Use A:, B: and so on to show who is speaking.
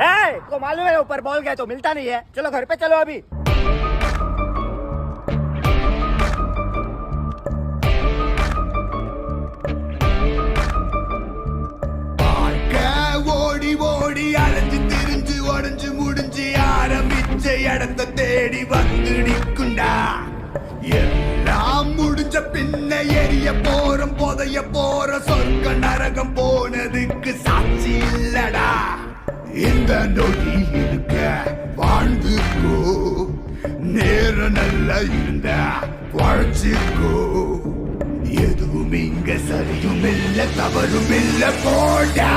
A: को मालूम है ऊपर बॉल गया तो मिलता नहीं है, चलो घर पे चलो अभी।
B: ஓடி ஓடி அலைஞ்சு திரிஞ்சு உடஞ்சு முடிஞ்சு ஆரம்பிச்ச இடத்த தேடி வந்து நிக்குண்டா. எல்லாம் முடிஞ்ச பின்ன எரிய போறோம் புதைய போற சொர்க்க நரகம் போனதுக்கு சாட்சி இல்லடா. இந்த நொடி இருக்க வாழ்ந்துக்கோ, நேரம் நல்லா இருந்தா வாழ்ச்சிக்கோ. எதுவும் இங்க சரியும் இல்ல தவறும் இல்ல போடா.